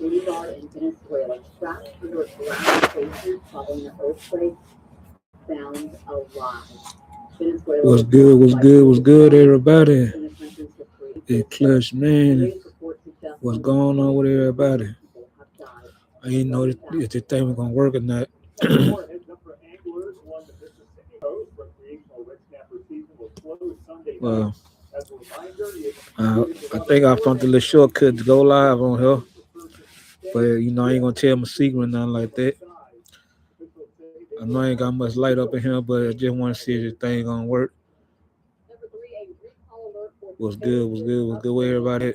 radar in Venezuela trapped under ground spaces following an earthquake found alive. Venezuela What's good? What's good? What's good, everybody? in the country's history. It clutch, man. Latest reports suggest What's more than going on with 2,300 everybody? people have died. I didn't know if this thing was gonna work or not. More heads up for anglers along the Mississippi coast. Recreational red snapper season will close Sunday night. Well, As a reminder, you I think I found the little shortcut to go live on here, but I ain't gonna tell my secret or nothing like that. I know I ain't got much light up in here, but I just want to see if this thing gonna work. What's good? What's good? What's good with everybody?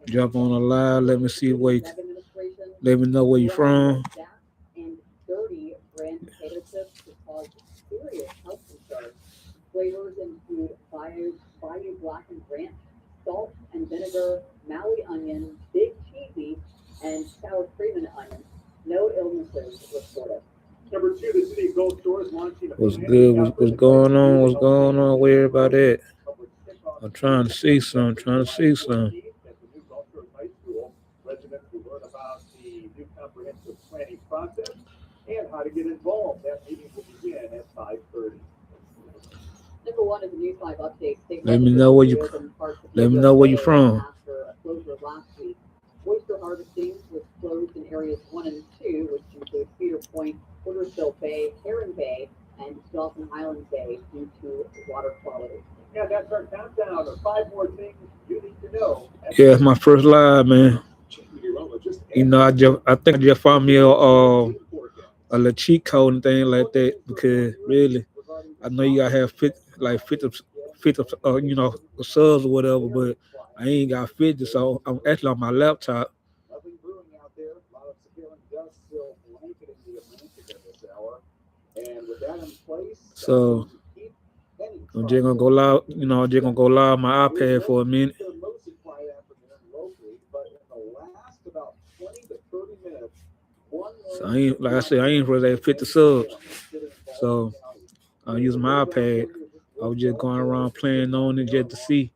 Jump on the live. Let me see where. Let me know where you from. and dirty brand potato chips could cause serious health concerns. Flavors include Bayou Black and Ranch, salt and vinegar, Maui onion, big cheesy, and sour cream and onion. No illnesses reported. Number two, the city of Gold Store is launching a What's good? What's going on? What's going on? Where everybody at? I'm trying to see some. Trying to see some. At the new Gulf Shores High School, residents will learn about the new comprehensive planning process and how to get involved. That meeting will begin at 5:30. Number one is the News 5 update. Let me know where you. Let me know where you from. After a closure last week, oyster harvesting was closed in areas 1 and 2, which include Cedar Point, Portersville Bay, Heron Bay, and Dolphin Island Bay due to water quality. Yeah, that's our countdown of 5 more things you need to know. Yeah, it's my first live, man. I think I just found me a little cheat code and thing like that because really, I know you gotta have 50 subs or whatever, but I ain't got 50, so I'm actually on my laptop. Nothing brewing out there. A lot of surveillance dust still blanketing the Atlantic at this hour. And with that in place, So I'm just gonna go live. I'm just gonna go live on my iPad for a minute. the mostly quiet afternoon locally, but in the last about 20 to 30 minutes, one So I ain't like I said, I ain't supposed to have 50 subs. So I'm using my iPad. I was just going around playing on it just to see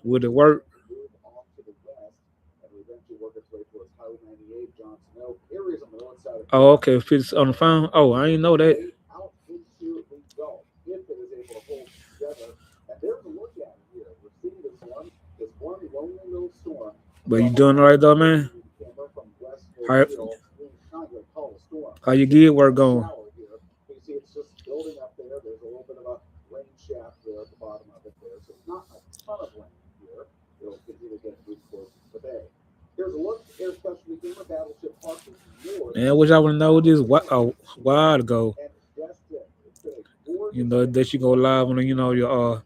would it work. move off to the west and will eventually work its way towards Highway 98, Johnson Oak. Areas on the north side of Oh, okay. 50 on the phone. Oh, I ain't know that. out into the Gulf if it is able to hold together. And there's a look at it here. We're seeing this one lonely little storm. But you doing all right though, man? Camera from West How, how your gig work going? Here. You see it's just building up there. There's a little bit of a rain shaft there at the bottom of it there. So it's not a ton of rain here. It'll continue to get moved towards the bay. Here's a look. Air Specialty Gamer Battleship Parker North. Man, I wish I would know this a while ago. And that's it. It's been a gorgeous That you go live on your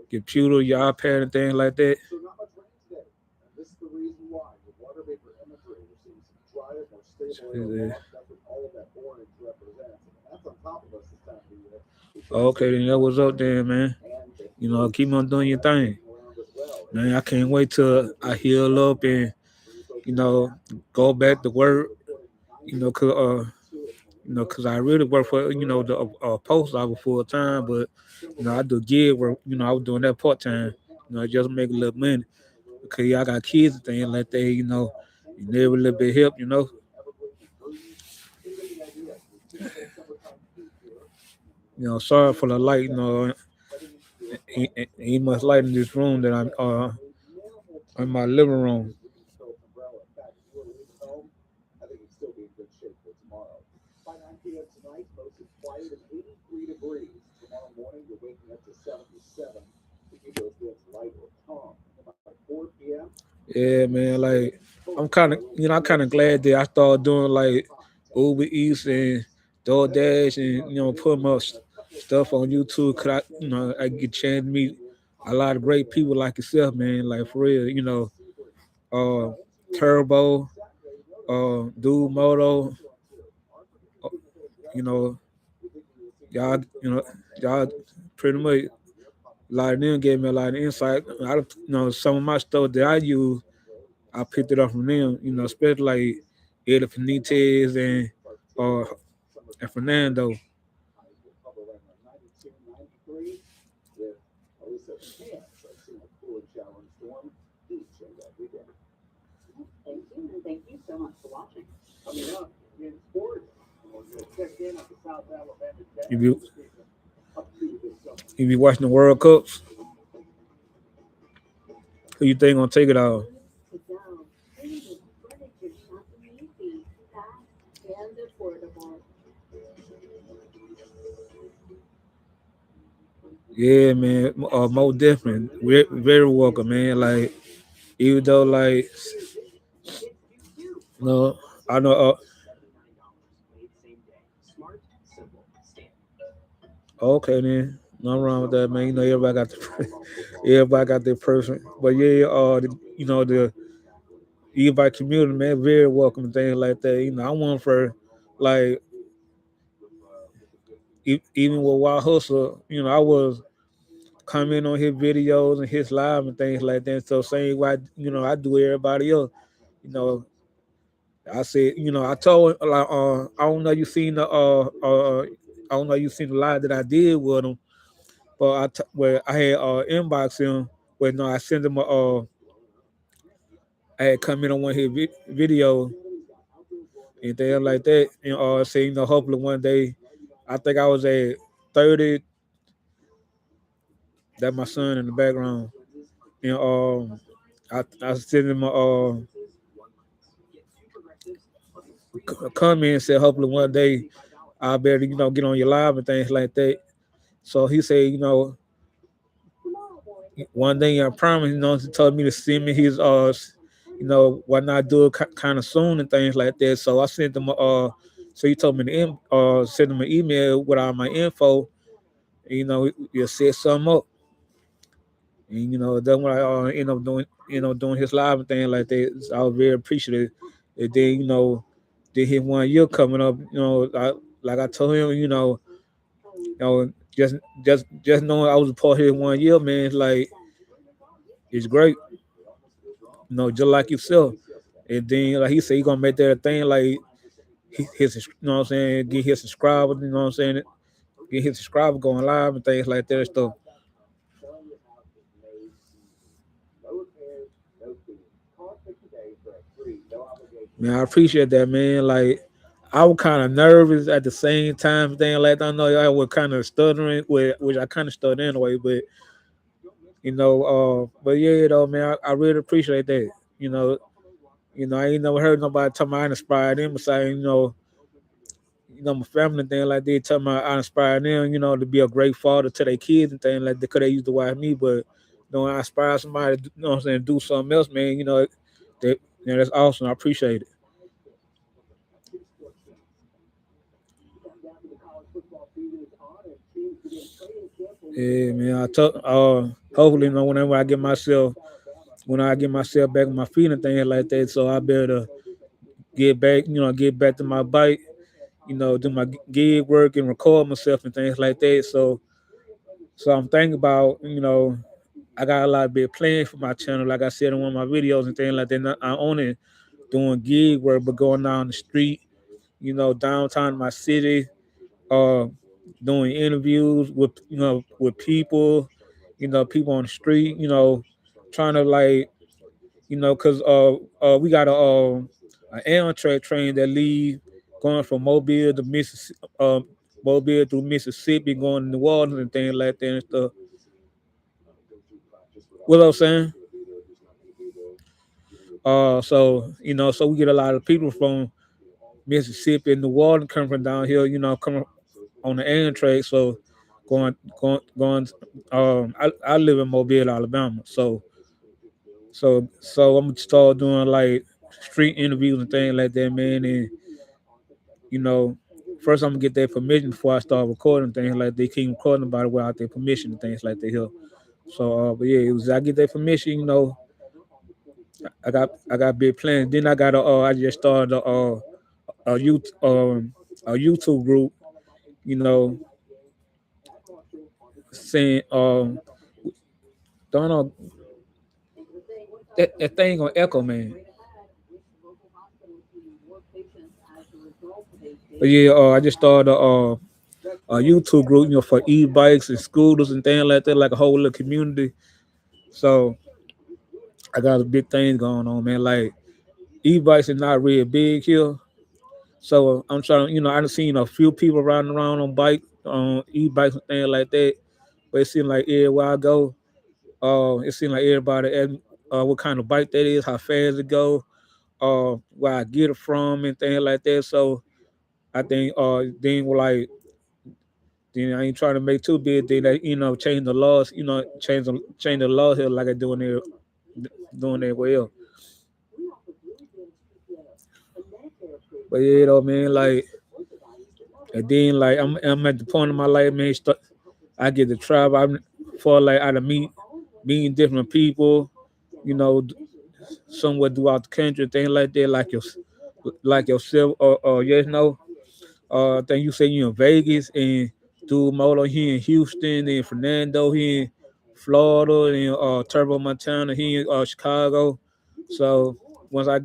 computer, your iPad and things like that. So not much rain today. And this is the reason why. With water vapor imagery, we're seeing some drier, more stable air aloft. That's what all of that orange represents. And that's on top of us this time of the year. Okay, then that was up there, man. Keep on doing your thing. Man, I can't wait till I heal up and go back to work. Cause I really work for the post office full time, but I do gig work. I was doing that part time. Just make a little money because I got kids and things like that. You need a little bit help. Sorry for the light. Ain't much light in this room that I'm in my living room. I think it's still be in good shape for tomorrow. By 9 p.m. tonight, mostly quiet and 83 degrees. Tomorrow morning, you're waking up to 77. We keep those winds light or calm. And by 4 p.m., Yeah, man. Like I'm kind of glad that I started doing like Uber Eats and DoorDash and putting up stuff on YouTube. Cause I get a chance to meet a lot of great people like yourself, man. Like for real, uh, Turbo, Dude Moto, uh, you know, y'all, y'all pretty much a lot of them gave me a lot of insight. Some of my stuff that I use, I picked it up from them. Especially like Eddie Benitez and Fernando. cover right now 92, 93 with at least a chance of seeing a cooling shower and storm each and every day. Thank you so much for watching. Coming up in sports, we'll check in at the South Alabama You Jazz, be what they've been up to this summer. you be watching the World Cups. Who you think gonna take it all? To go, premium furniture shopping easy, fast, and affordable. Yeah, man. More different. We're very welcome, man. Like even though like Kids do too. no, I know. Paid same day. Smart, simple, stamp. Okay then, nothing wrong with that, man. You know everybody got the everybody got their person, but yeah, you know the everybody community, man, very welcome and things like that. You know, I want for like even with Wild Hustle, you know, I was comment on his videos and his live and things like that. So same way, I do everybody else. You know, I said, I told like, I don't know you seen the I don't know you seen the live that I did with him, but where I had inbox him, where no, I sent him I had come in on one of his video and things like that, and say, hopefully one day, I think I was at 30. That my son in the background, and I sent him a comment and said, hopefully one day I better, get on your live and things like that. So he said, one day I promise, he told me to send me his why not do it kind of soon and things like that. So I sent him so he told me to send him an email with all my info. And, you set something up. And then when I doing his live and things like that, so I was very appreciative. And then, then his 1 year coming up, like I told him, just knowing I was a part of his 1 year, man, it's great. Just like yourself. And then like he said, he gonna make that a thing, like his what I'm saying, get his subscribers, what I'm saying, get his subscribers going live and things like that and stuff. Man, I appreciate that, man. Like I was kind of nervous at the same time, thing like that. I know I was kind of stuttering, which I kind of stuttered anyway, but but yeah, though, man, I really appreciate that. You know, I ain't never heard nobody tell me I inspired them, saying, my family and things like they tell me I inspire them, to be a great father to their kids and things like that, because they used to watch me, but I inspire somebody, what I'm saying, do something else, man. That's awesome. I appreciate it. Yeah, man. I took hopefully, whenever when I get myself back on my feet and things like that, so I better get back to my bike, do my gig work and record myself and things like that. So I'm thinking about, I got a lot of big plans for my channel. Like I said in one of my videos and things like that. Not only doing gig work, but going down the street, downtown my city, uh, doing interviews with with people, people on the street, trying to like, cause we got an Amtrak train that leave going from Mobile to Mississippi, Mobile through Mississippi, going to New Orleans and things like that and stuff. What I'm saying? So we get a lot of people from Mississippi and New Orleans coming from down here, coming on the Amtrak. So going. I live in Mobile, Alabama. So I'm gonna start doing like street interviews and things like that, man. And you know, first I'm gonna get their permission before I start recording things like they keep recording about it without their permission and things like that here. So, but yeah, it was I get their permission, I got big plans. Then I just started a youth a YouTube group, you know, saying don't know that thing on Echo, man. But yeah, I just started a YouTube group, for e-bikes and scooters and things like that, like a whole little community. So I got a big thing going on, man. Like e-bikes is not really big here. So I'm trying, I've seen a few people riding around on e-bikes and things like that. But it seems like everywhere I go, it seems like everybody asks what kind of bike that is, how fast it go, where I get it from, and things like that. So I think, then like, then I ain't trying to make too big. Then they, change the laws, change the laws here like I doing it well. But yeah, though, man, like, and then like I'm at the point in my life, man. I get to travel. I'm for like I to meeting different people, you know, somewhere throughout the country, things like that, like yourself, or yes, no. I think you say you in Vegas and do moto here in Houston and Fernando here in Florida and Turbo Montana here in Chicago. So once I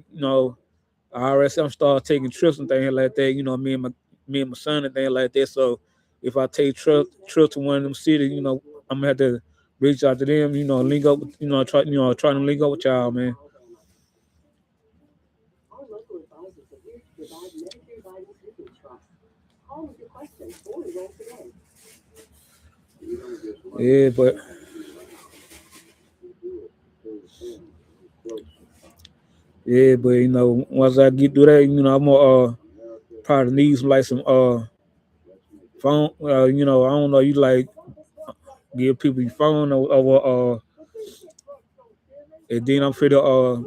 already I'm start taking trips and things like that. Me and my son and things like that. So if I take trip to one of them cities, I'm gonna have to reach out to them. Link up. Try to link up with y'all, man. Our local advisors are here to provide Medicare guidance you can trust. Call with your questions or enroll today. Yeah, but once I get through that, I'm gonna probably need some phone. I don't know. You like give people your phone or and then I'm for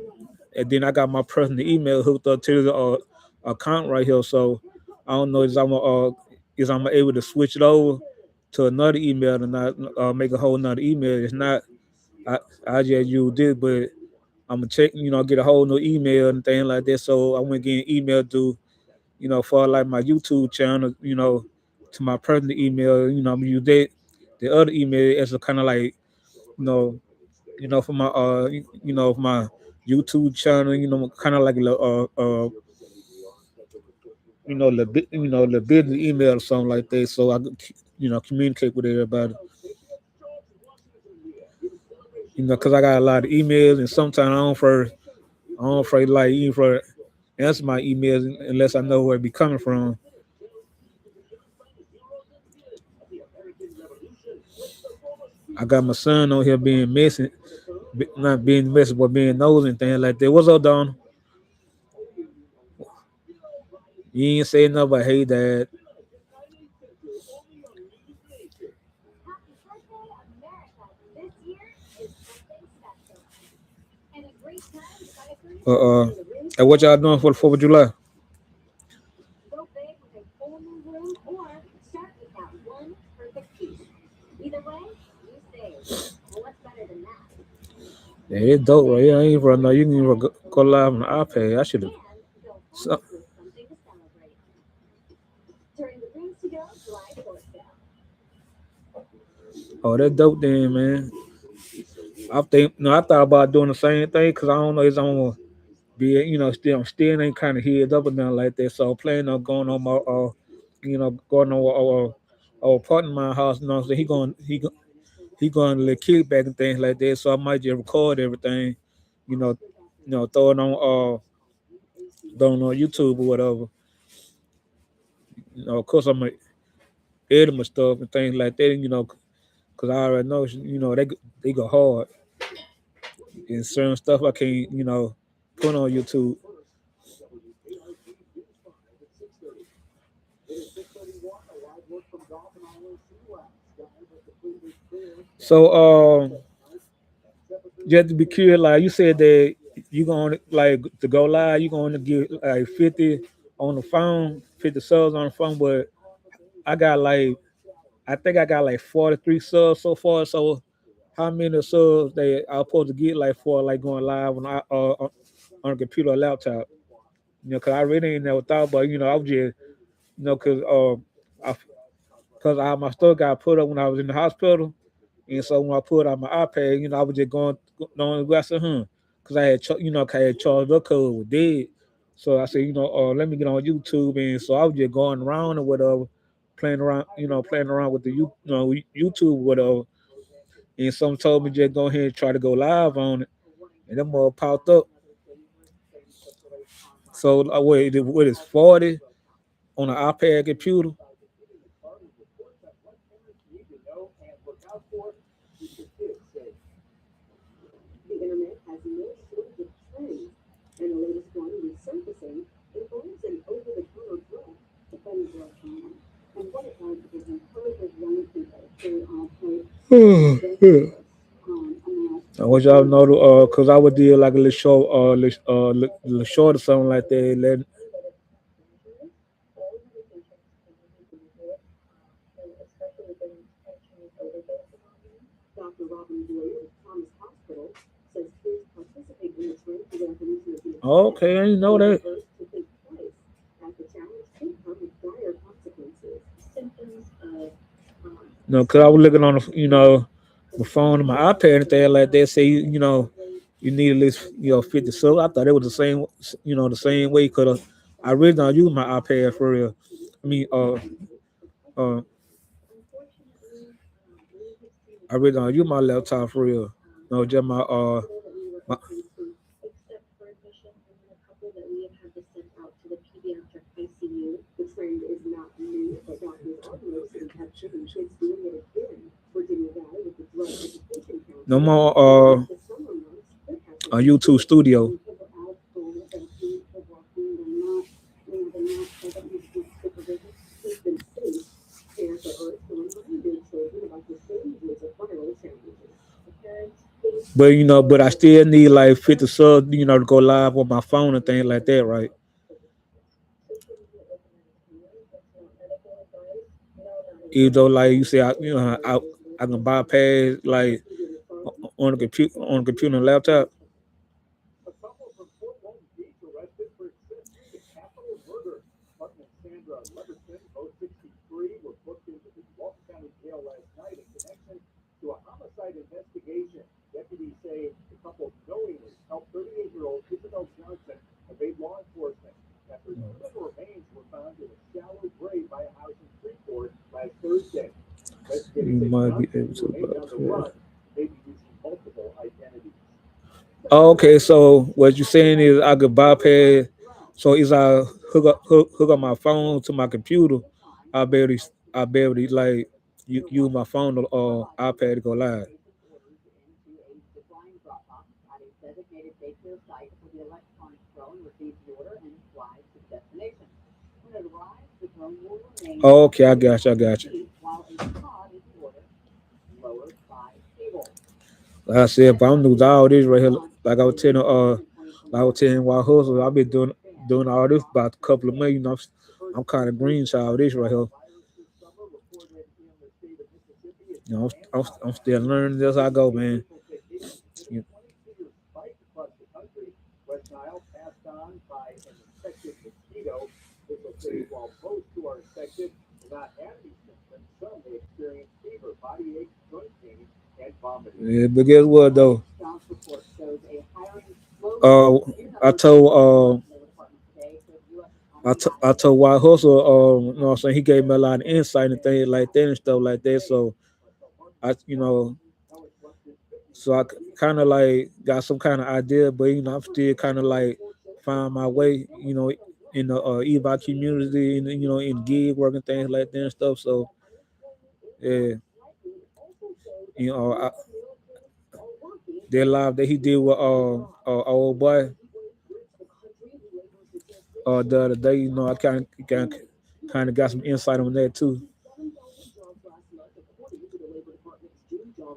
and then I got my personal email hooked up to the account right here. So I don't know is I'm able to switch it over to another email and not make a whole nother email. It's not. I just use this, but I'm gonna check. Get a whole new email and things like that. So I went getting email to for like my YouTube channel. To my personal email. I'm gonna use that. The other email as a kind of like you know for my for my YouTube channel, kind of like the business email or something like that, so I could communicate with everybody. Because I got a lot of emails, and sometimes I don't like even for answer my emails unless I know where it be coming from. I got my son on here being messy, not being messy, but being nosy and things like that. What's up, Don? You ain't say nothing but hey, dad. Uh, uh, and what y'all doing for the 4th of July? Yeah, it's dope, right? Yeah, I ain't right now. You can even go live on the iPad. I should have. So, oh, that dope then, man. I thought about doing the same thing because I don't know if I'm gonna be, I'm still ain't kind of head up or nothing like that. So I'm planning on going on my, going on our partner my house. So he going to let kickback and things like that. So I might just record everything, you know, throw it throw it on YouTube or whatever. Of course I'm gonna edit my stuff and things like that. Because I already know, they go hard and certain stuff I can't, put on YouTube. So you have to be curious. Like you said that you going to like to go live. You going to get like 50 on the phone, 50 subs on the phone. But I got like I think I got like 43 subs so far. So how many subs they are supposed to get like for like going live on a computer or laptop? Cause I really ain't never thought about. I was just cause I, cause my stuff got put up when I was in the hospital. And so when I put it on my iPad, I was just going. I said, because I had charged up code was dead. So I said, let me get on YouTube, and so I was just going around or whatever, playing around with the YouTube or whatever. And some told me just go ahead and try to go live on it, and them all popped up. So what is 40 on an iPad computer? The internet has no shortage of trends, and the latest one resurfacing involves an over-the-counter drug, everyboby, and what it does is encourages young people to take dangerous amounts I of want y'all to know, drugs. cause I would do like a little show, little short or something like that. Let Dr. Robin Boyer of Thomas Hospital says kids participate in the trend for the evolution of being sick okay, I didn't know or the that. first to take place, as the challenge could come with dire consequences. Symptoms of No, cause I was looking on suicidal the, behavior, my phone and my iPad and things like that. Say you need at least 50 subs. I thought it was the same, the same way. Cause I really don't use my iPad for real. I mean, uh, I really don't use my laptop for real. No, just my except for admission, and then a couple that we have had to send out to the pediatric ICU. The trend is not new, but doctors are noticing testing and kids doing it again. Virginia Valley, with the Drug Education no Council, more believes the summer months could have the YouTube potential. Studio. When kids are out school, they're doing they're working, they're not present with supervision. Keep them safe. Parents are urged to remind their children about the dangers of viral challenges. The parents face But but I still need like 50 subs, to go live on my phone and things like that, right? social media openers here. That's not medical advice. No, not Even though exactly. like you say, Most regulators I work can with health bypass like institute authorities on the computer and laptop. a couple from Fort Walton Beach arrested for accessory to capital murder. Martin and Sandra Leverson, both 63, were booked into the Walton County Jail last night in connection to a homicide investigation. Deputies say the couple knowingly helped 38-year-old Isabel Johnson evade law enforcement after human remains were found in a shallow grave by a house in Freeport last Thursday. You Investigators say might be Johnson able to remained on the bypass. run, maybe using multiple identities. Oh, okay, so what you're saying is I could bypass. So is I hook up my phone to my computer, I be able to like use my phone or iPad to go live. Orders into a zipline drop-off at a designated daycare site where the electronic drone receives the order and flies to the destination. When it arrives, the drone will remain Oh, okay, I in got you. I one got you. seat while a pod is ordered lowered by cable. Like I said, That but I'm doing all operation this right here. launched Like I was in telling June like I was 2021 telling Wild Hustle, I've been to doing expand all this across about a the couple of state. months. The first I'm kind of cases green to of all this right here. coronavirus this summer reported in the state of Mississippi is I'm grandfathered. still learning as I Agency go, man. officials say cases hit a 22-year spike across the country. West Nile passed on by an infected mosquito. Officials say while most who are infected do not have any symptoms, some may experience fever, body aches, joint pain, and vomiting. Yeah, but guess what One though? jobs report shows a hiring slowdown Uh, in the I urban told areas. Labor Department today said the U.S. economy I added told Wild Hustle, what I'm saying, he gave me a lot of reports insight and today things like that after and stuff like that. trade. So But the market I, itself now it's less than so I 50% weaker. kind of like got some kind of idea, but I'm still kind of like find my way, in the Evi community, and in gig work and things like that and stuff. So yeah, I, that live that he did with old boy the other day, I kind of got some insight on that too.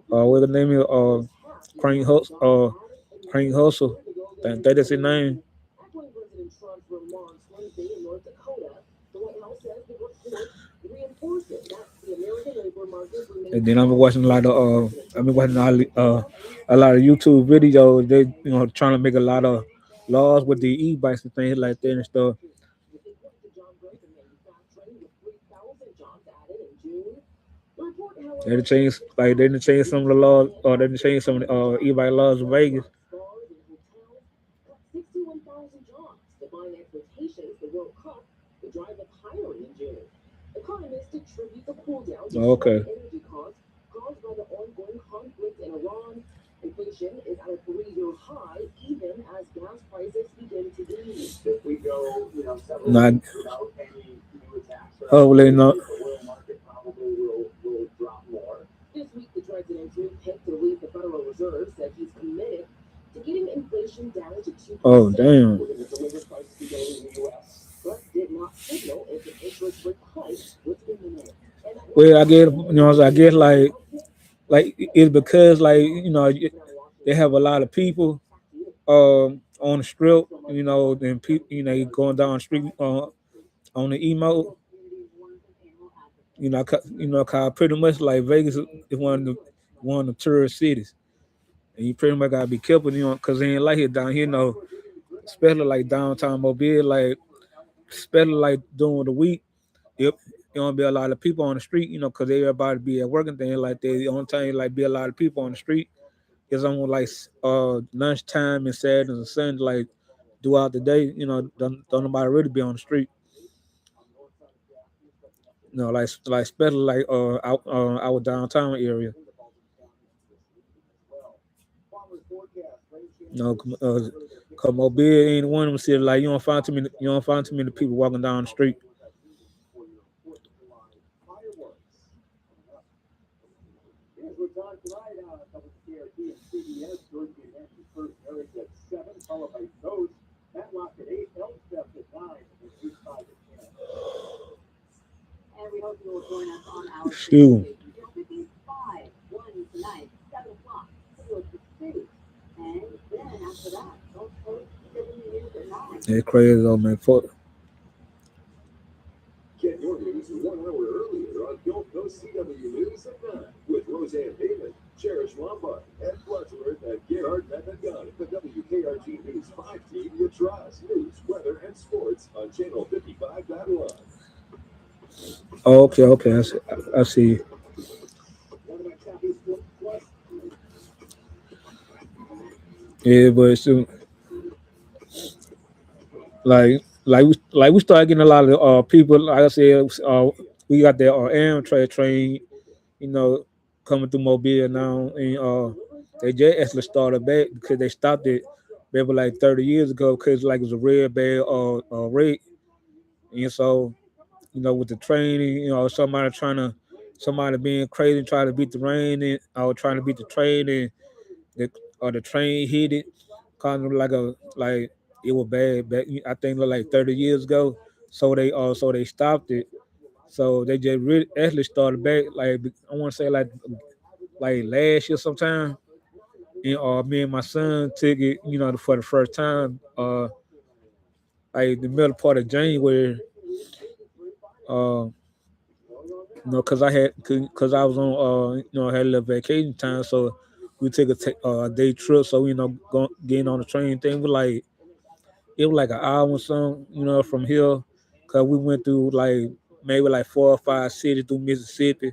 What the name is Crane Hustle, Crane Hustle. That is his name. Echoing President Trump's remarks Wednesday in North Dakota, the White House says the report reinforces that the American labor market remains And then I've been strong. watching a lot of President I've Trump been said watching Wednesday the House a lot of YouTube videos. They trying to make a lot of laws with the e-bikes and things like that and stuff. according to job growth in manufacturing, with 3,000 jobs added in June. The report, They done however, says changed the like they jobs done changed some of the created laws, only or they account done for changed some of the 20 e-bike jobs. laws in Vegas. Restaurants, bars, and hotels cut 61,000 jobs, defying expectations. The World Cup would drive up hiring in June. Economists attribute the cool down to Okay. soaring energy costs caused by the ongoing conflict in Iran. Inflation is at a 3-year high, even as gas prices begin to ease. Not hopefully not. This week, the president picked to lead the Federal Reserve said he's committed to getting inflation down to 2%. Oh damn. But did not signal if an interest rate hike was imminent. Well, I get I get like it's because like they have a lot of people on the strip, then people going down the street on the emo, cause pretty much like Vegas is one of the tourist cities, and you pretty much gotta be careful, cause they ain't like it down here, especially like downtown Mobile, like especially like during the week, yep. There won't be a lot of people on the street, cause everybody be at work and things like that. The only time like be a lot of people on the street is on like lunchtime and Saturdays and Sundays, like throughout the day. Don't nobody really be on the street. Like especially like out our downtown area. Cause Mobile ain't one of them cities like you don't find too many people walking down the street. Here's what's on tonight on WKRT and CBS. Thursday night, the first Harris at 7, followed by Coast. Matlock at 8, Elstep at 9, and East 5 at 10. And we hope you will join us on our Shoot. station. 55, 1 tonight, 7 o'clock, 4 to 2. And then after that, Gulf Coast, 7 news at 9. It's crazy though, man. Get your news 1 hour earlier on Gulf Coast CW News at 9 with Roseanne Damon, Cherish Lombard, Ed Bloodsworth, and Gerard Methadone. The WKRG News 5 team you trust. News, weather, and sports on Channel 55.1. Oh, okay. I see. Yeah, but so like we started getting a lot of people. Like I said, we got the Amtrak train, you know, coming through Mobile now, and they just actually started back because they stopped it maybe like 30 years ago because like it was a red bad rate, and so with the training, somebody being crazy trying to beat the rain and or trying to beat the train and the train hit it, kind of like it was bad back. I think like 30 years ago. So they stopped it. So they just really actually started back like I want to say like last year sometime. And me and my son took it, for the first time, like the middle part of January. Uh, cause cause I was on, had a little vacation time, so we took a day trip. So getting on the train thing was like it was like an hour or something, from here, cause we went through like maybe like 4 or 5 cities through Mississippi.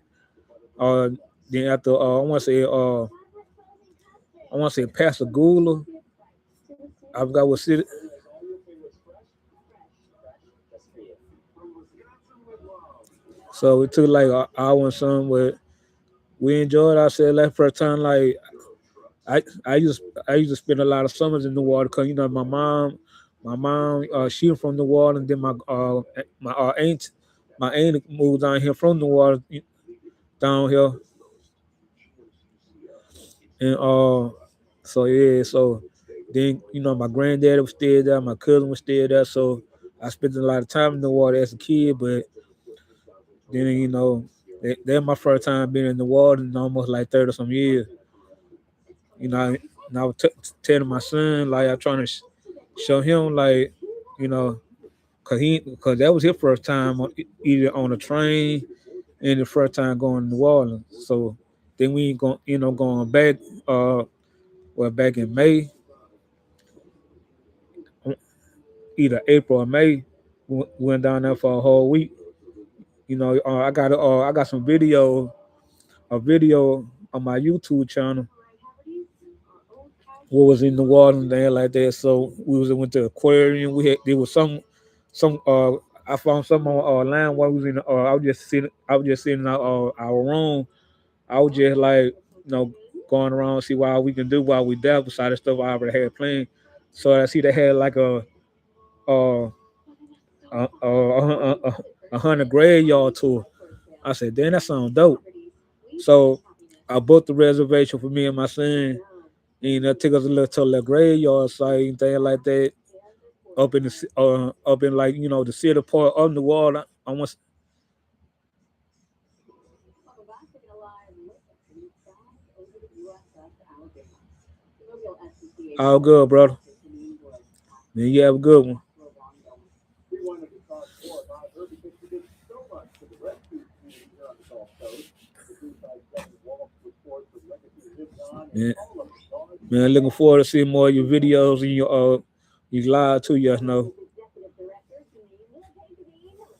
Uh, then after I want to say Pascagoula. I forgot what city. So it took like an hour and something, but we enjoyed ourselves that first time. Like I used to spend a lot of summers in New Orleans because my mom she from New Orleans. Then my aunt moved down here from New Orleans down here, and so yeah, so then my granddaddy was still there, my cousin was still there, so I spent a lot of time in New Orleans as a kid. But then that's my first time being in New Orleans in almost like 30 some years. You know, and I was telling my son like I'm trying to show him like you know cause that was his first time either on a train and the first time going to New Orleans. So then we ain't going back back in May, either April or May. Went down there for a whole week. I got some a video on my YouTube channel what was in New Orleans there like that. So went to aquarium. There was some I found some online while we was in I was just sitting in our room. I was just like going around see what we can do while we there beside the stuff I already had planned. So I see they had like a hundred graveyard tour. I said, damn, that sounds dope. So I booked the reservation for me and my son. And that took us a little to the graveyard site and things like that. Up in like the city part of New Orleans. I want Welcome back to the Live Look at the skies over the USS Alabama. The Mobile SCCA all good, brother. Dr. Janine Wood asked Man, you have a good one. for a long going. We wanted to talk more about her because she did so much for the rescue community here on the Gulf Coast. The 357 Wolf report from Legacy Livon Man, and all of the dogs. man, looking forward to seeing more of your videos and your live too. Yes, know. Executive Director Janine Wood.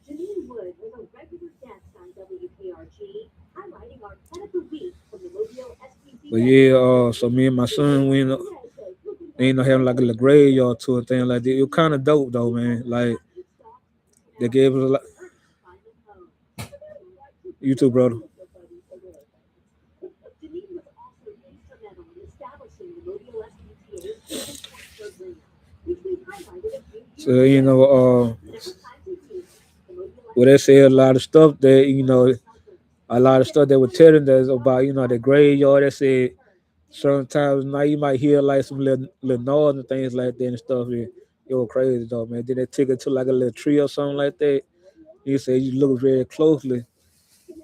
Hey, Janine. Janine Wood was a regular guest on WPRG, highlighting our 10 of the week from the Mobile But SPCA. yeah, so me and my son we ended up having like a little graveyard tour and thing like that. It was kind of dope though, man. Like they gave us a lot. You too, brother. Janine was also instrumental in establishing the Mobile SPCA program, which we highlighted a few So years ago. Several times a year, the Mobile well, they said a lot of stuff that a lot of stuff that were telling us about the graveyard. They said certain times now you might hear like some little noise and things like that and stuff. It was crazy though, man. Then they took it to like a little tree or something like that. He said you look very closely,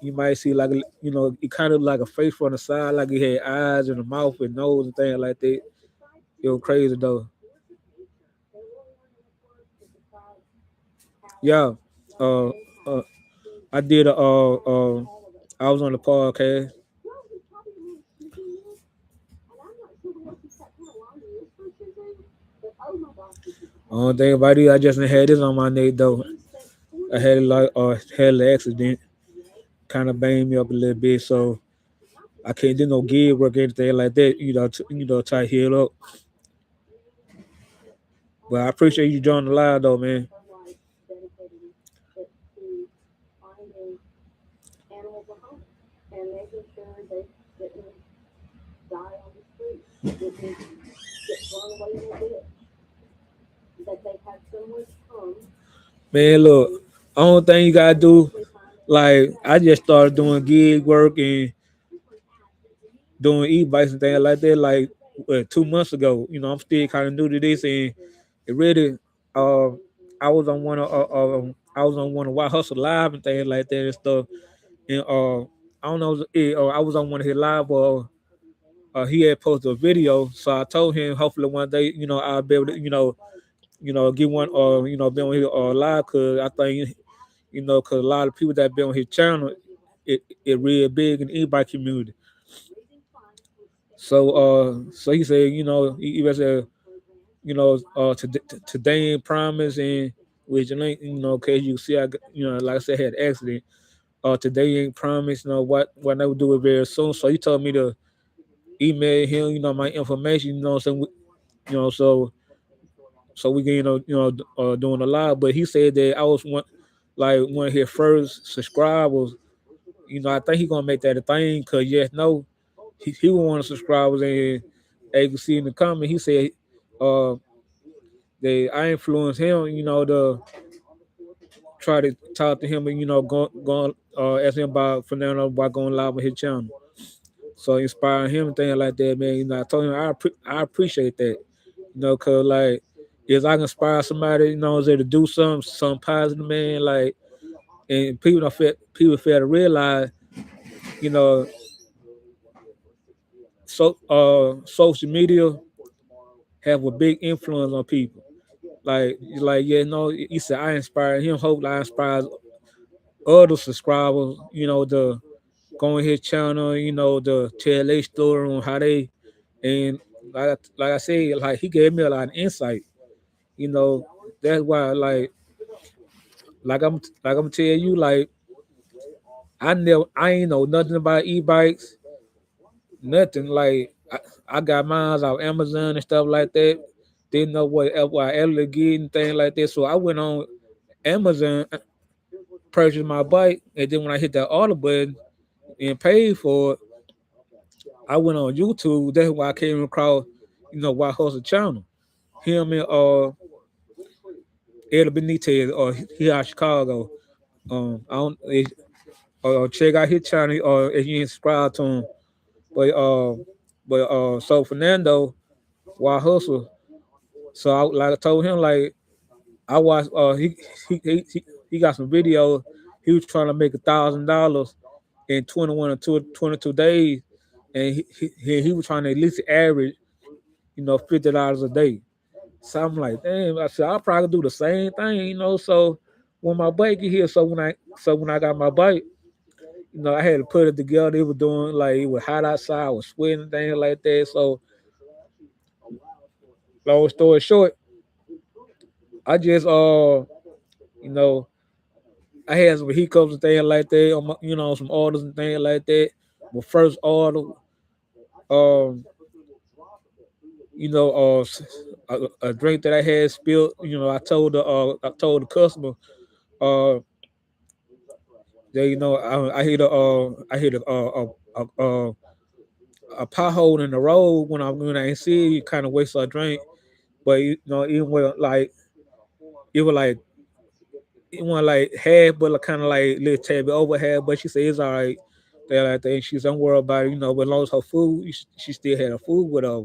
you might see like it kind of like a face from the side, like he had eyes and a mouth and nose and things like that. It was crazy though. Yeah. Uh, uh I did I was on the podcast. Only thing about it, I just didn't had this on my neck though. I had it like had an accident, kind of banged me up a little bit, so I can't do no gig work or anything like that. Try to heal up. But I appreciate you joining the live though, man. Dedicating it to finding animals a home and making sure they didn't die on the street, didn't get thrown away in a ditch, that they had somewhere to come Man, look, only thing you gotta do, like I just started doing gig work and doing e-bikes and things like that, like 2 months ago. I'm still kind of new to this, and it really, uh, I was on one of White Hustle Live and things like that and stuff, and I don't know, I was on one of his live, he had posted a video, so I told him hopefully one day, I'll be able to, get one, be on his live, cause I think, cause a lot of people that be on his channel, it real big in the e-bike community. So he said, he even said, today ain't promise, and which ain't, cause you see, like I said, I had an accident. Today ain't promise, what they would do it very soon. So he told me to email him, my information, so so we can, doing a live. But he said that I was one of his first subscribers. I think he gonna make that a thing, cause yes, no, he was one of the subscribers, and as you can see in the comment, he said uh that I influenced him, to try to talk to him and go ask him about Fernando about going live with his channel. So inspiring him and things like that, man. I told him I appreciate that, cause like if I can inspire somebody, to do something positive, man, like, and people fail to realize, you know, social media have a big influence on people. Like yeah, he said I inspire him. Hope I inspire other subscribers. To go on his channel. To tell their story on how they and like I said, like he gave me a lot of insight. That's why like I'm tell you, like I ain't know nothing about e-bikes, nothing. Like I got mine off Amazon and stuff like that. Didn't know what Ellie get and things like that. So I went on Amazon, purchased my bike, and then when I hit that order button and paid for it, I went on YouTube. That's why I came across, White Hustle channel. Him and Ed Benitez, or he out of Chicago. I don't check out his channel or if you ain't subscribed to him. But so Fernando, why hustle? So like I told him, like I watched he got some videos. He was trying to make $1,000 in 21 or 22 days, and he was trying to at least average, $50 a day. So I'm like, damn, I said I'll probably do the same thing. So when my bike get here, so when I got my bike, I had to put it together. It was doing like it was hot outside, I was sweating and things like that. So long story short, I just you know, I had some hiccups and things like that on my, some orders and things like that. My first order, um, a drink that I had spilled. I told the customer, uh, that I hit a pothole in the road when I ain't see it. You kind of waste a drink, but even with like it was like it wasn't like half, but like, kind of like little tad bit over half. But she said it's all right. They like that. She's don't worry about it. But as long as her food, she still had her food with her.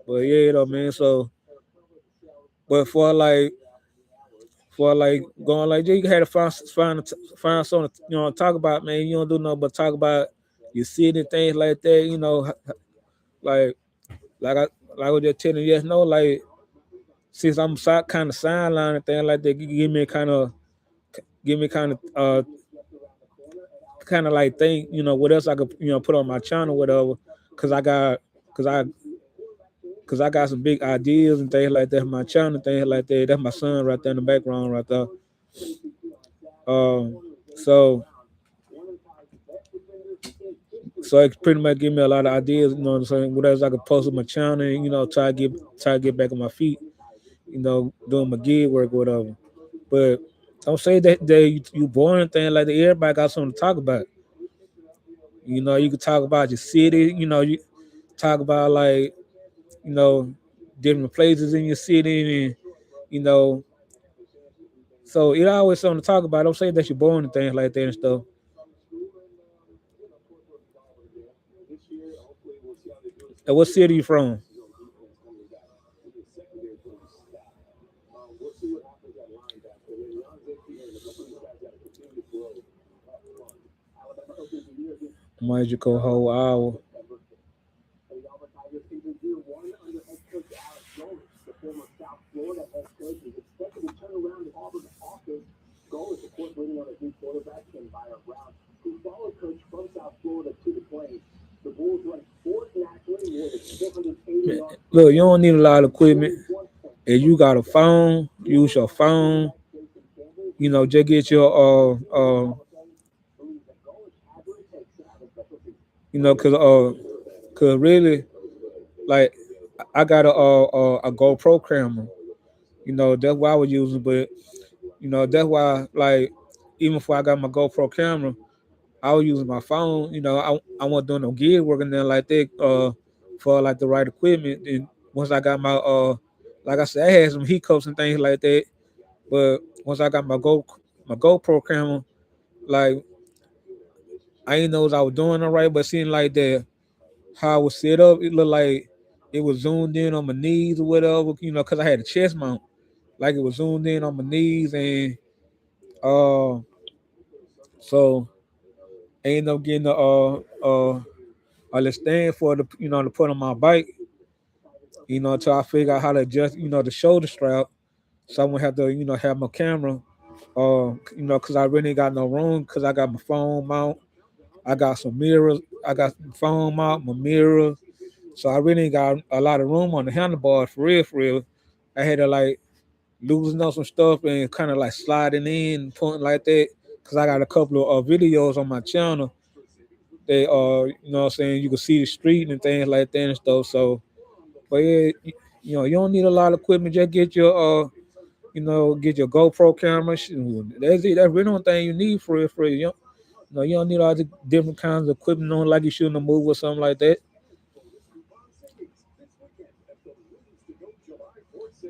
But yeah, man. So, but for like going like you had to find something to talk about, man. You don't do nothing but talk about your city and things like that. Like like I like I was just telling you, yes, no, like since I'm kind of sideline and things like that, give me kind of like think, what else I could, put on my channel, whatever, cause I got, cause I, cause I got some big ideas and things like that. For my channel, things like that. That's my son right there in the background, right there. So, so it pretty much give me a lot of ideas. You know what I'm saying? What else I could post on my channel, and try to get back on my feet. Doing my gig work, whatever. But don't say that you boring thing like that. Everybody got something to talk about. You can talk about your city. You talk about like you know different places in your city, and you know. So it always something to talk about. Don't say that you're boring and things like that and stuff. And what city you from? Magical whole hour. Look, you don't need a lot of equipment. If you got a phone, use your phone. Just get your cause really, like, I got a GoPro camera. That's why I was using, but that's why, like, even before I got my GoPro camera, I was using my phone. I wasn't doing no gig work and then like that for like the right equipment. And once I got like I said, I had some hiccups and things like that. But once I got my GoPro camera, like I didn't know what I was doing all right, but seeing like that how I was set up, it looked like it was zoomed in on my knees or whatever. Because I had a chest mount, like it was zoomed in on my knees, and uh, so I ended up getting a little stand for the to put on my bike. Until I figure out how to adjust the shoulder strap. So I won't have to have my camera. Because I really ain't got no room. Because I got my phone mount. I got some mirrors. I got my phone mount, my mirrors. So I really ain't got a lot of room on the handlebars for real, for real. I had to like loosen up some stuff and kind of like sliding in, pointing like that. Cause I got a couple of videos on my channel. They what I'm saying, you can see the street and things like that and stuff. So, but yeah, you don't need a lot of equipment. Just get your get your GoPro camera. That's it. That's really the only thing you need for it. For it. You don't need all the different kinds of equipment on like you shooting a movie or something like that.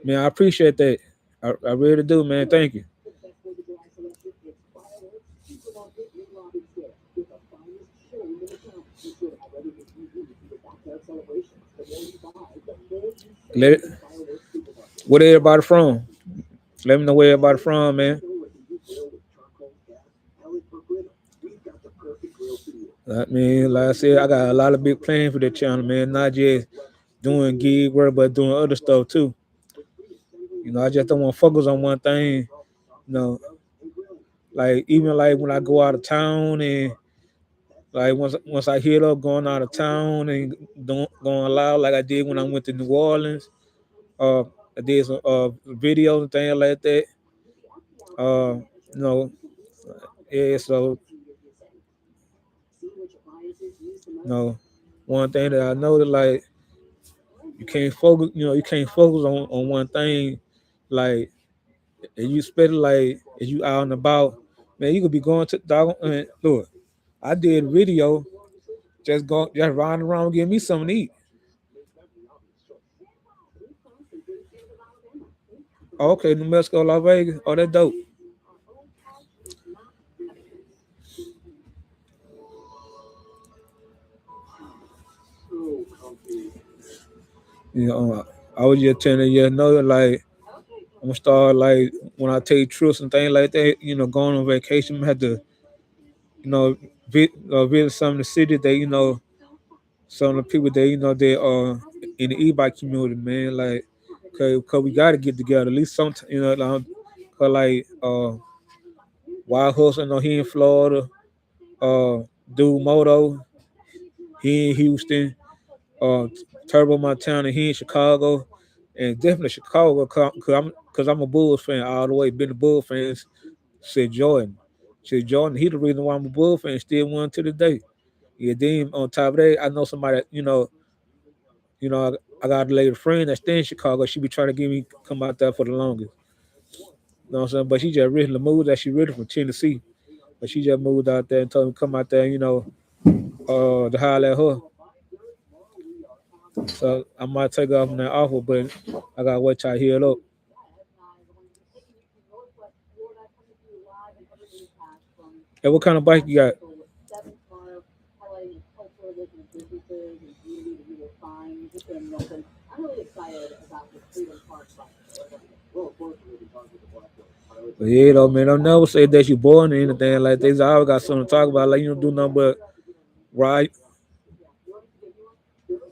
Man, I appreciate that. I really do, man. Thank you. The best 4th of July selection, it's fireworks, super market in Robin Square with the finest showroom in the town. Be sure to have everything you need for your backyard celebrations. The more you buy, the more you save Let it. at Fireworks Supermarket. Where everybody from? Let me know where everybody from, man. Or can you grill with charcoal, gas, pellet, or griddle? We've got the perfect grill for you. I mean, like I said, I got a lot of big plans for the channel, man. Not just doing gig work, but doing other stuff too. I just don't want to focus on one thing. You know, like even like when I go out of town and like once I hit up going out of town and going loud like I did when I went to New Orleans. Uh, I did some videos and things like that. Uh, you know, yeah. So one thing that I know that like you can't focus. You can't focus on one thing. Like if you spend like if you out and about, man, you could be going to dog. Look, I did a video just riding around getting me something to eat. Oh, okay, New Mexico, Las Vegas. Oh, that dope. So comfy. I was just telling you, like I'm gonna start like when I take trips and things like that. Going on vacation, I had to, visit some of the cities that some of the people that they are in the e-bike community, man. Like, cause we gotta get together at least some, cause like Wild Hustle, he in Florida, uh, Dude Moto, he in Houston, uh, Turbo Montana, he in Chicago, and definitely Chicago, cause I'm a Bulls fan all the way. Been a Bulls fan since Jordan. Since Jordan, he the reason why I'm a Bulls fan. Still one to the day. Yeah, then on top of that, I know somebody. I got a lady friend that stay in Chicago. She be trying to get me come out there for the longest. You know what I'm saying? But she just recently moved. That she really from Tennessee, but she just moved out there and told me come out there. To holler at her. So I might take off on that offer, but I gotta wait till I heal up. Hey, what kind of bike you got? I'm really excited about this Freedom Park bike. Well, of course, we'll be talking to the Black Belt pilot. But yeah, though, man, don't never say that you born or anything like this. I always got something to talk about. Like you don't do nothing but ride. Yeah, of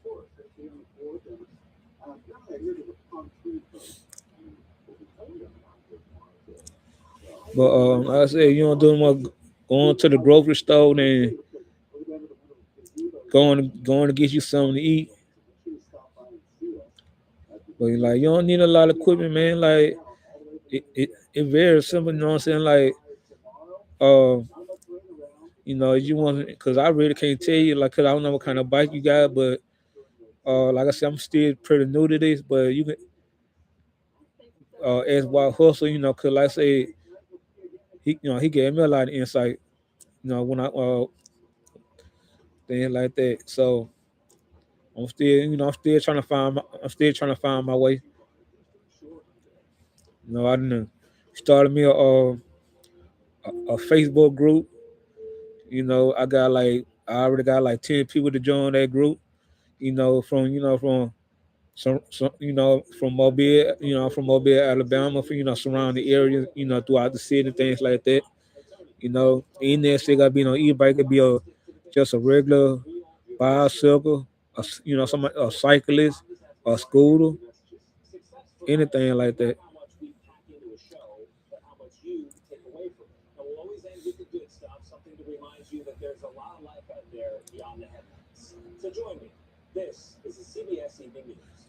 course. They're feeling forward. Now I hear to the punk food folks. We'll be telling them about this market. But like I said, you don't do more going to the grocery store and going to get you something to eat. But like you don't need a lot of equipment, man. Like it very simple. You know what I'm saying? Like uh, you want because I really can't tell you like because I don't know what kind of bike you got, but like I said, I'm still pretty new to this. But you can ask Wild Hustle, because like I say, he gave me a lot of insight. When I things like that. So I'm still trying to I'm still trying to find my way. I didn't started me a Facebook group. I already got like 10 people to join that group. From from Mobile, from Mobile, Alabama, from surrounding areas, throughout the city, things like that. In there, still got to be no e-bike, could be just a regular bicycle, a cyclist, a scooter, anything like that.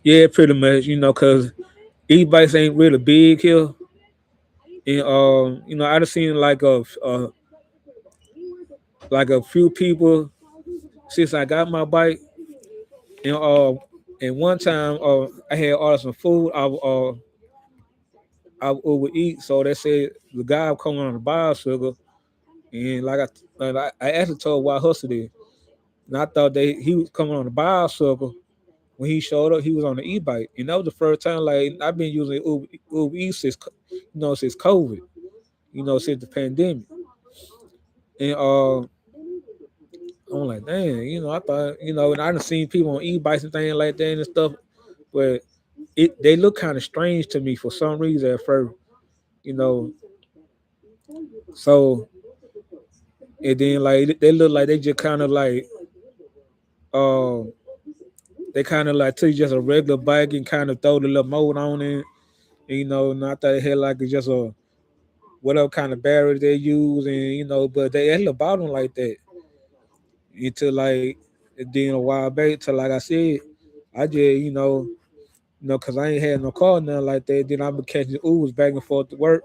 Yeah, pretty much, cause e-bikes ain't really big here, and I just seen like a few people since I got my bike, and one time I had ordered some food. I would eat, so they said the guy coming on the bicycle, and I actually told why hustle did, and I thought he was coming on the bicycle, when he showed up, he was on the e-bike, and that was the first time like I've been using Uber Eats since since COVID, since the pandemic, and I'm like, dang, I thought, and I done seen people on e-bikes and things like that and stuff, but they look kind of strange to me for some reason at first, you know. So and then like they look like they just kind of like um they kind of like took just a regular bike and kind of throw the little mold on it, and I thought it had like just a whatever kind of barrier they use, and but they had a bottom like that until like and then a while back till like I said, I just cause I ain't had no car nothing like that. Then I been catching Ubers back and forth to work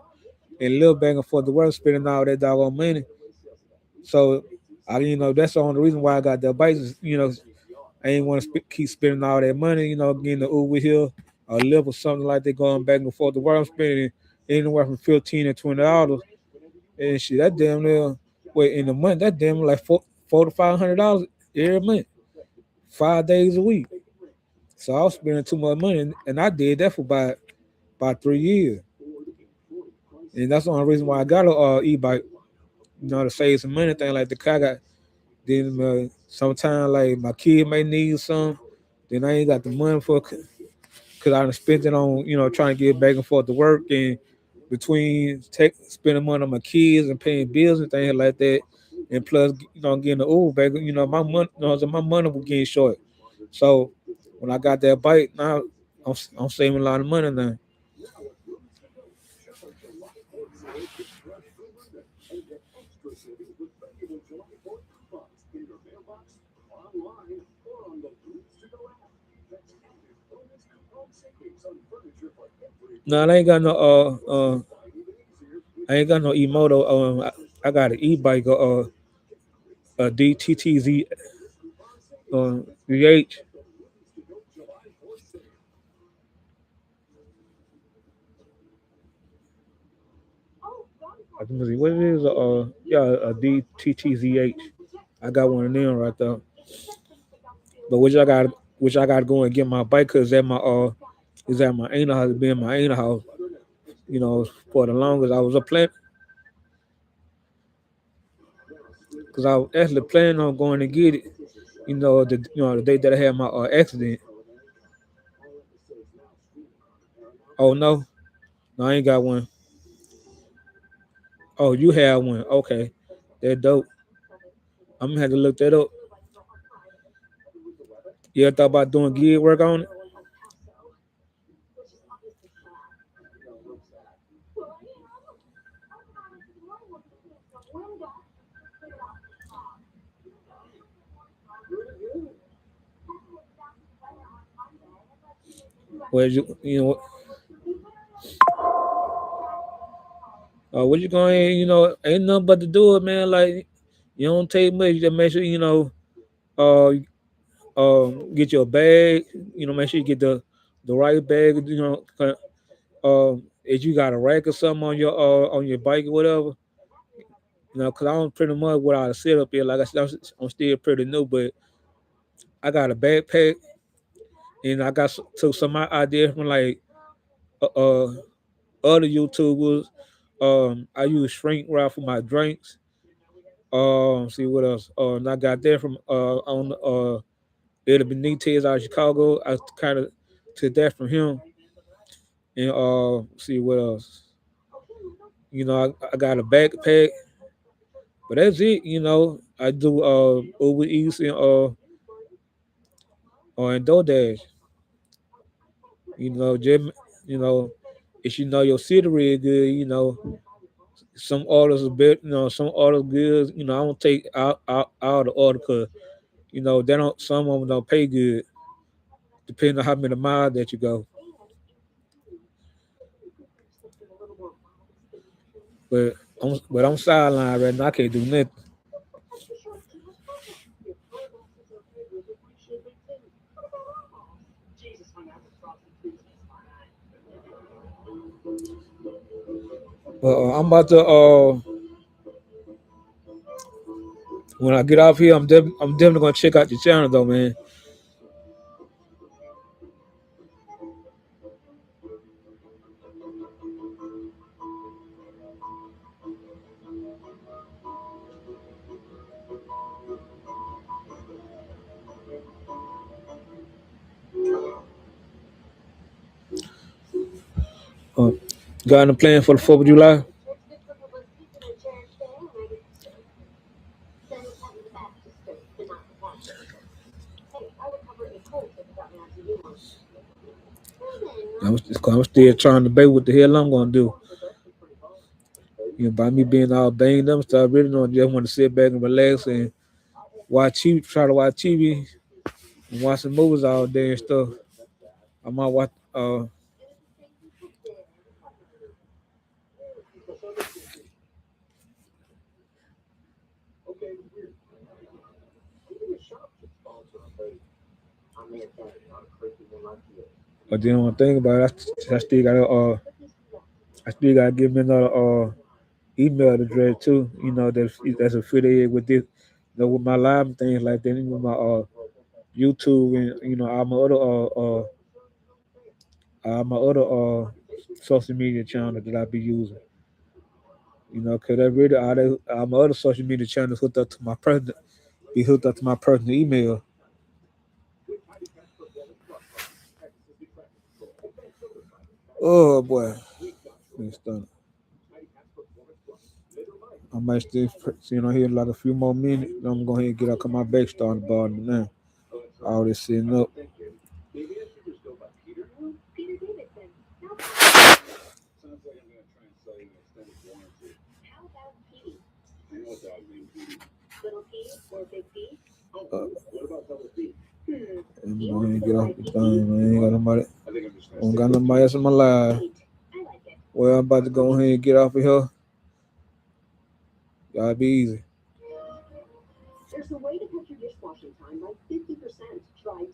and live back and forth to work, spending all that doggone money. So that's the only reason why I got that bike. I ain't want to keep spending all that money, getting the Uber here or live or something like that, going back and forth to work. I'm spending anywhere from $15 to $20, and shit, that damn near wait in the month, that damn like $400 to $500 every month, 5 days a week. So I was spending too much money, and I did that for about 3 years, and that's the only reason why I got a e-bike, to save some money, thing like the car got. Then sometimes like my kid may need some, then I ain't got the money for because I done spent it on trying to get back and forth to work, and between spending money on my kids and paying bills and things like that, and plus getting the Uber back, my money my money was getting short. So when I got that bike, now I'm saving a lot of money now. No, I ain't got no I ain't got no e-moto. I got an e-bike, a DTTZ VH. Let me see what it is. Yeah, a DTTZH. I got one of them right there. But which I got to go and get my bike because at my is at my aunt house. Been my aunt house, for the longest. I was a plan because I was actually planning on going to get it. The day that I had my accident. Oh no, no, I ain't got one. Oh, you have one. Okay, that dope. I'm gonna have to look that up. You ever thought about doing gig work on it? Where what you going? Ain't nothing but to do it, man. Like you don't take much. You just make sure uh, get your bag. Make sure you get the right bag. If you got a rack or something on your bike or whatever. Cause I'm pretty much without a setup here. Like I said, I'm still pretty new, but I got a backpack, and I got took some of my ideas from like uh, uh other YouTubers. I use shrink wrap for my drinks. See what else? And I got that from on Eddie Benitez out of Chicago. I kind of took that from him, and see what else. I got a backpack, but that's it. I do Uber Eats and or in DoorDash. Just if your city is good, some orders a bit, some orders good. I don't take out the order because they don't. Some of them don't pay good, depending on how many miles that you go. But I'm sidelined right now. I can't do nothing. But I'm about to when I get off here, I'm definitely gonna check out your channel though, man. Uh, got any plan for the 4th of July? I'm still trying to debate what the hell I'm gonna do. You know, by me being all banged up, so I really don't just want to sit back and relax and watch TV, try to watch TV and watch some movies all day and stuff. I might watch. But then one thing about it, I still gotta give me another email address too. You know that's affiliated with this, you know, with my live and things like that, and with my YouTube and you know all my other social media channels that I be using. You know, cause I really all my other social media channels hooked up to my personal be hooked up to my personal email. Oh boy, it's done. I might still, here like a few more minutes. Then I'm going to get up on my back starting bottom now. All this sitting up. I'm going to get off the thing, man. Ain't got nobody. I don't got nobody else in my life. Well, I'm about to go ahead and get off of here. Y'all be easy. There's a way to cut your dishwashing time by 50%. Try